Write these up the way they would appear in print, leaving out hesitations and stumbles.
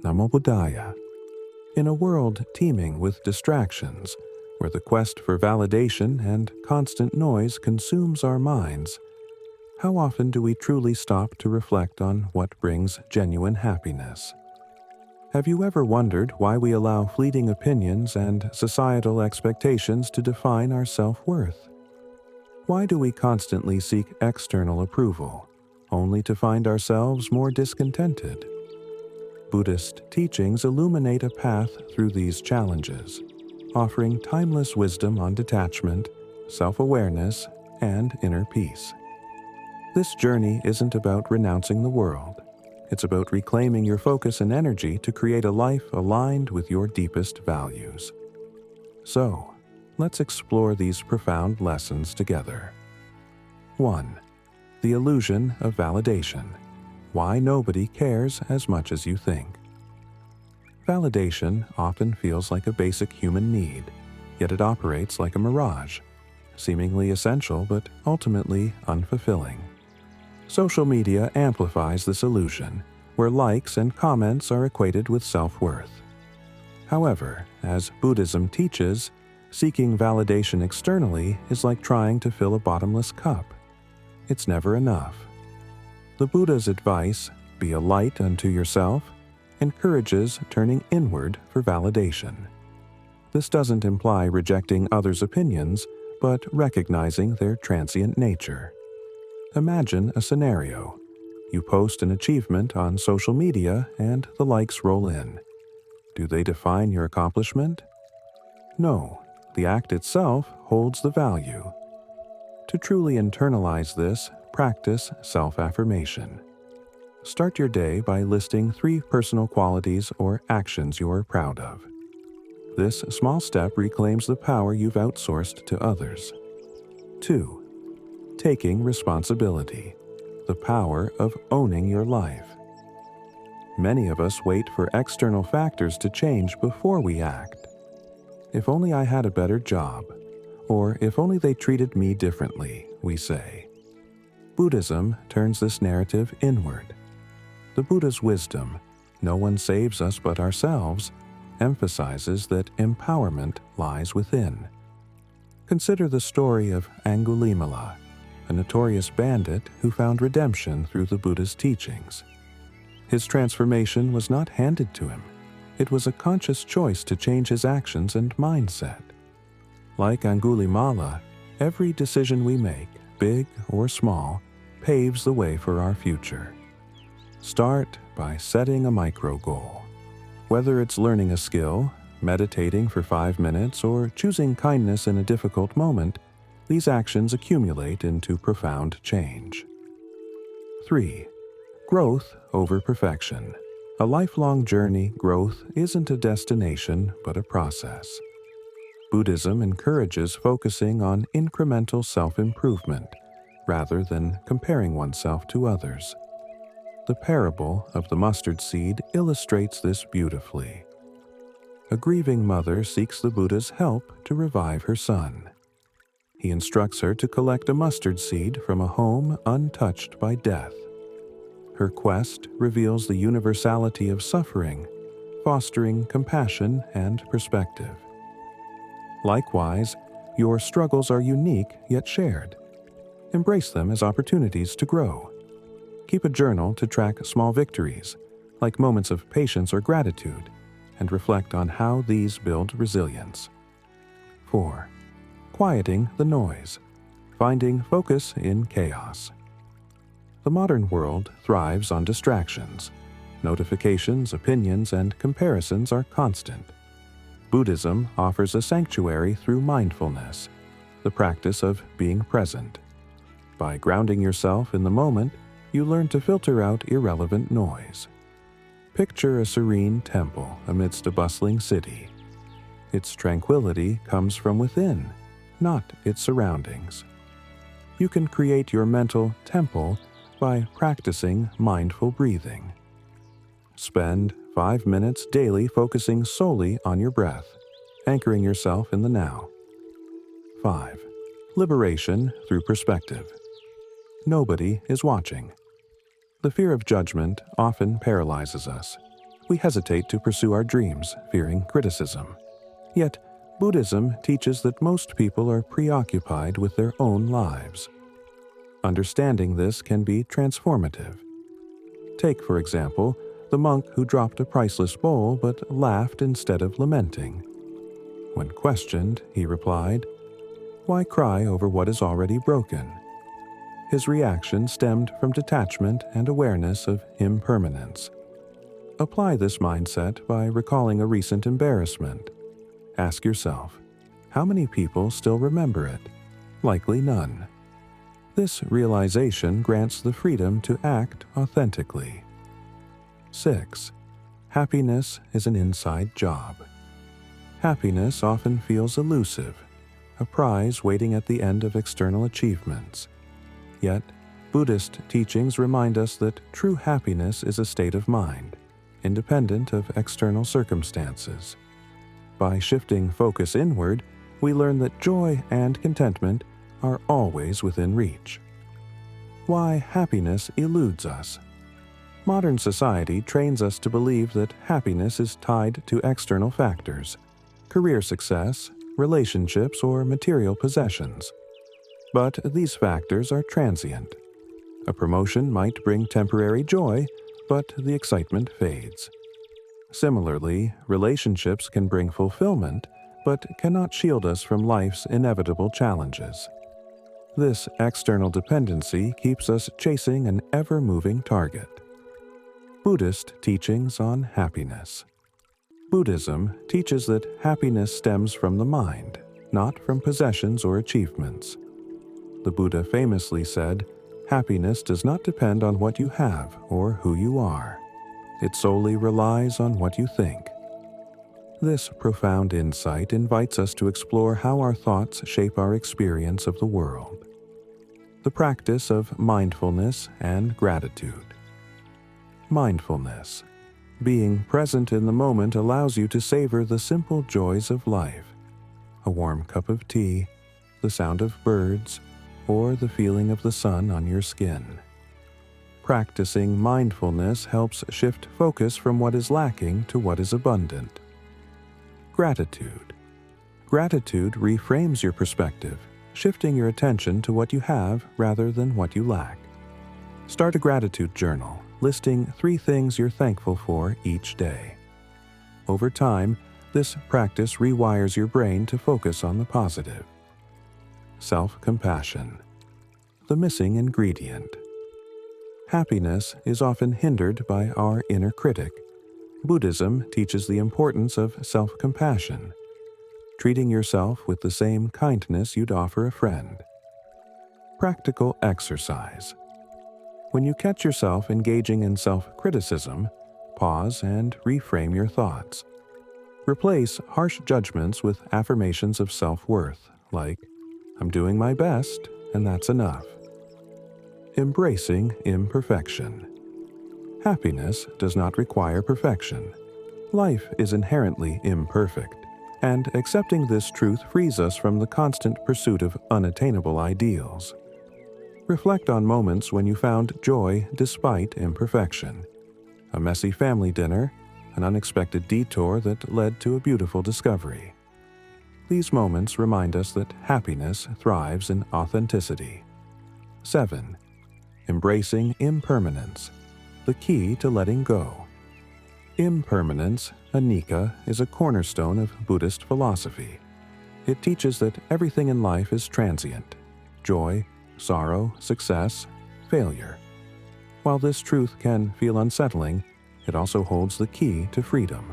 Namo Buddhaya. In a world teeming with distractions, where the quest for validation and constant noise consumes our minds, how often do we truly stop to reflect on what brings genuine happiness? Have you ever wondered why we allow fleeting opinions and societal expectations to define our self-worth? Why do we constantly seek external approval, only to find ourselves more discontented? Buddhist teachings illuminate a path through these challenges, offering timeless wisdom on detachment, self-awareness, and inner peace. This journey isn't about renouncing the world. It's about reclaiming your focus and energy to create a life aligned with your deepest values. So, let's explore these profound lessons together. 1. The illusion of validation. Why nobody cares as much as you think. Validation often feels like a basic human need, yet it operates like a mirage, seemingly essential but ultimately unfulfilling. Social media amplifies this illusion, where likes and comments are equated with self-worth. However, as Buddhism teaches, seeking validation externally is like trying to fill a bottomless cup. It's never enough. The Buddha's advice, "Be a light unto yourself," encourages turning inward for validation. This doesn't imply rejecting others' opinions, but recognizing their transient nature. Imagine a scenario. You post an achievement on social media and the likes roll in. Do they define your accomplishment? No, the act itself holds the value. To truly internalize this, practice self-affirmation. Start your day by listing 3 personal qualities or actions you are proud of. This small step reclaims the power you've outsourced to others. 2. Taking responsibility. The power of owning your life. Many of us wait for external factors to change before we act. If only I had a better job, or if only they treated me differently, we say. Buddhism turns this narrative inward. The Buddha's wisdom, "No one saves us but ourselves," emphasizes that empowerment lies within. Consider the story of Angulimala, a notorious bandit who found redemption through the Buddha's teachings. His transformation was not handed to him. It was a conscious choice to change his actions and mindset. Like Angulimala, every decision we make, big or small, paves the way for our future. Start by setting a micro goal. Whether it's learning a skill, meditating for 5 minutes, or choosing kindness in a difficult moment, these actions accumulate into profound change. 3. Growth over perfection. A lifelong journey, growth isn't a destination but a process. Buddhism encourages focusing on incremental self-improvement, rather than comparing oneself to others. The parable of the mustard seed illustrates this beautifully. A grieving mother seeks the Buddha's help to revive her son. He instructs her to collect a mustard seed from a home untouched by death. Her quest reveals the universality of suffering, fostering compassion and perspective. Likewise, your struggles are unique yet shared. Embrace them as opportunities to grow. Keep a journal to track small victories, like moments of patience or gratitude, and reflect on how these build resilience. 4. Quieting the noise. Finding focus in chaos. The modern world thrives on distractions. Notifications, opinions, and comparisons are constant. Buddhism offers a sanctuary through mindfulness, the practice of being present. By grounding yourself in the moment, you learn to filter out irrelevant noise. Picture a serene temple amidst a bustling city. Its tranquility comes from within, not its surroundings. You can create your mental temple by practicing mindful breathing. Spend 5 minutes daily focusing solely on your breath, anchoring yourself in the now. 5. Liberation through perspective. Nobody is watching. The fear of judgment often paralyzes us. We hesitate to pursue our dreams, fearing criticism. Yet, Buddhism teaches that most people are preoccupied with their own lives. Understanding this can be transformative. Take, for example, the monk who dropped a priceless bowl but laughed instead of lamenting. When questioned, he replied, "Why cry over what is already broken?" His reaction stemmed from detachment and awareness of impermanence. Apply this mindset by recalling a recent embarrassment. Ask yourself, how many people still remember it? Likely none. This realization grants the freedom to act authentically. 6. Happiness is an inside job. Happiness often feels elusive, a prize waiting at the end of external achievements. Yet, Buddhist teachings remind us that true happiness is a state of mind, independent of external circumstances. By shifting focus inward, we learn that joy and contentment are always within reach. Why happiness eludes us. Modern society trains us to believe that happiness is tied to external factors, career success, relationships, or material possessions. But these factors are transient. A promotion might bring temporary joy, but the excitement fades. Similarly, relationships can bring fulfillment, but cannot shield us from life's inevitable challenges. This external dependency keeps us chasing an ever-moving target. Buddhist teachings on happiness. Buddhism teaches that happiness stems from the mind, not from possessions or achievements. The Buddha famously said, "Happiness does not depend on what you have or who you are. It solely relies on what you think." This profound insight invites us to explore how our thoughts shape our experience of the world. The practice of mindfulness and gratitude. Mindfulness. Being present in the moment allows you to savor the simple joys of life. A warm cup of tea, the sound of birds, or the feeling of the sun on your skin. Practicing mindfulness helps shift focus from what is lacking to what is abundant. Gratitude. Gratitude reframes your perspective, shifting your attention to what you have rather than what you lack. Start a gratitude journal, listing 3 things you're thankful for each day. Over time, this practice rewires your brain to focus on the positive. Self-compassion. The missing ingredient. Happiness is often hindered by our inner critic. Buddhism teaches the importance of self-compassion, treating yourself with the same kindness you'd offer a friend. Practical exercise. When you catch yourself engaging in self-criticism, pause and reframe your thoughts. Replace harsh judgments with affirmations of self-worth, like, "I'm doing my best, and that's enough." Embracing imperfection. Happiness does not require perfection. Life is inherently imperfect, and accepting this truth frees us from the constant pursuit of unattainable ideals. Reflect on moments when you found joy despite imperfection. A messy family dinner, an unexpected detour that led to a beautiful discovery. These moments remind us that happiness thrives in authenticity. 7. Embracing impermanence. The key to letting go. Impermanence, anicca, is a cornerstone of Buddhist philosophy. It teaches that everything in life is transient: joy, sorrow, success, failure. While this truth can feel unsettling, it also holds the key to freedom.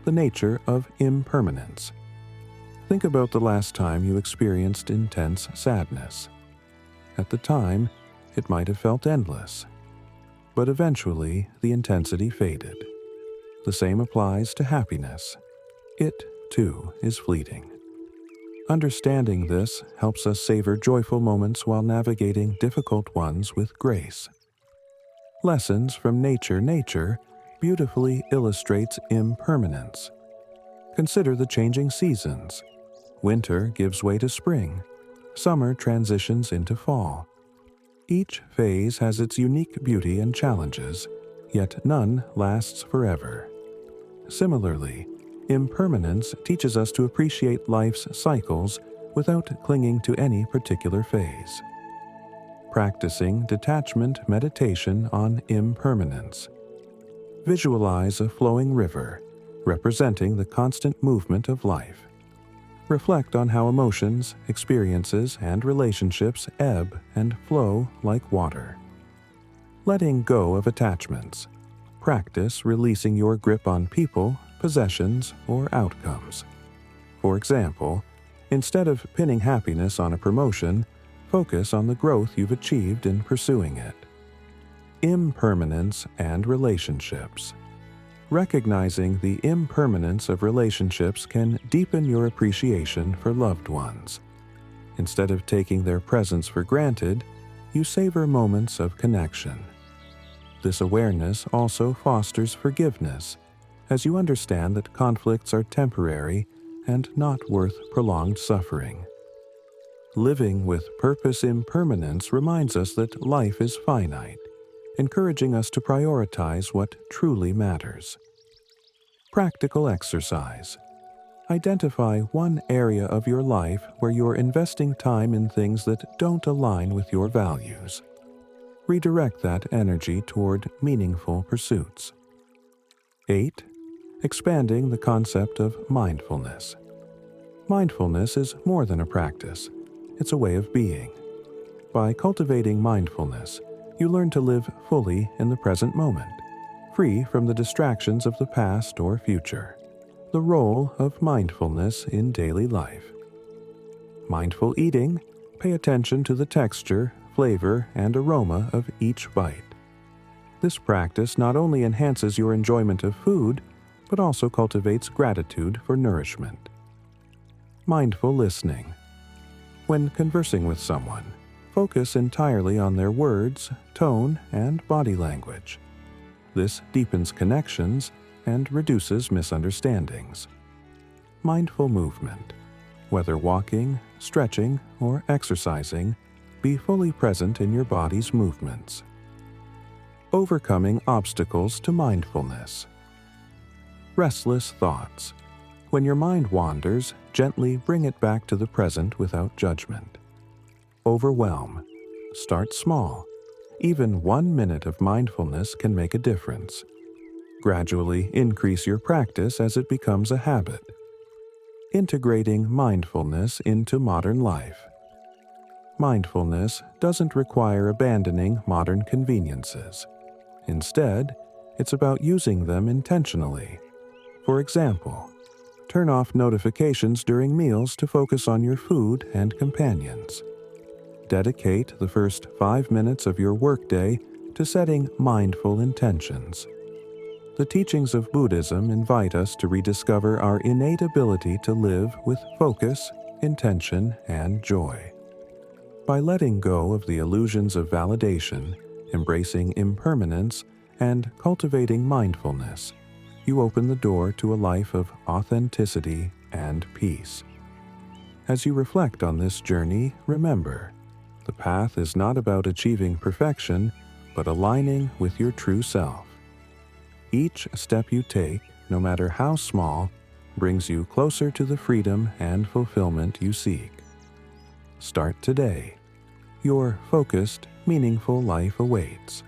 The nature of impermanence. Think about the last time you experienced intense sadness. At the time, it might have felt endless, but eventually the intensity faded. The same applies to happiness. It, too, is fleeting. Understanding this helps us savor joyful moments while navigating difficult ones with grace. Lessons from Nature beautifully illustrates impermanence. Consider the changing seasons. Winter gives way to spring. Summer transitions into fall. Each phase has its unique beauty and challenges, yet none lasts forever. Similarly, impermanence teaches us to appreciate life's cycles without clinging to any particular phase. Practicing detachment meditation on impermanence. Visualize a flowing river, representing the constant movement of life. Reflect on how emotions, experiences, and relationships ebb and flow like water. Letting go of attachments. Practice releasing your grip on people, possessions, or outcomes. For example, instead of pinning happiness on a promotion, focus on the growth you've achieved in pursuing it. Impermanence and relationships. Recognizing the impermanence of relationships can deepen your appreciation for loved ones. Instead of taking their presence for granted, you savor moments of connection. This awareness also fosters forgiveness, as you understand that conflicts are temporary and not worth prolonged suffering. Living with purpose impermanence reminds us that life is finite, encouraging us to prioritize what truly matters. Practical exercise. Identify one area of your life where you're investing time in things that don't align with your values. Redirect that energy toward meaningful pursuits. 8. Expanding the concept of mindfulness. Mindfulness is more than a practice. It's a way of being. By cultivating mindfulness, you learn to live fully in the present moment, free from the distractions of the past or future. The role of mindfulness in daily life. Mindful eating. Pay attention to the texture, flavor, and aroma of each bite. This practice not only enhances your enjoyment of food, but also cultivates gratitude for nourishment. Mindful listening. When conversing with someone, focus entirely on their words, tone, and body language. This deepens connections and reduces misunderstandings. Mindful movement. Whether walking, stretching, or exercising, be fully present in your body's movements. Overcoming obstacles to mindfulness. Restless thoughts. When your mind wanders, gently bring it back to the present without judgment. Overwhelm. Start small. Even 1 minute of mindfulness can make a difference. Gradually increase your practice as it becomes a habit. Integrating mindfulness into modern life. Mindfulness doesn't require abandoning modern conveniences. Instead, it's about using them intentionally. For example, turn off notifications during meals to focus on your food and companions. Dedicate the first 5 minutes of your workday to setting mindful intentions. The teachings of Buddhism invite us to rediscover our innate ability to live with focus, intention, and joy. By letting go of the illusions of validation, embracing impermanence, and cultivating mindfulness, you open the door to a life of authenticity and peace. As you reflect on this journey, remember, the path is not about achieving perfection, but aligning with your true self. Each step you take, no matter how small, brings you closer to the freedom and fulfillment you seek. Start today. Your focused, meaningful life awaits.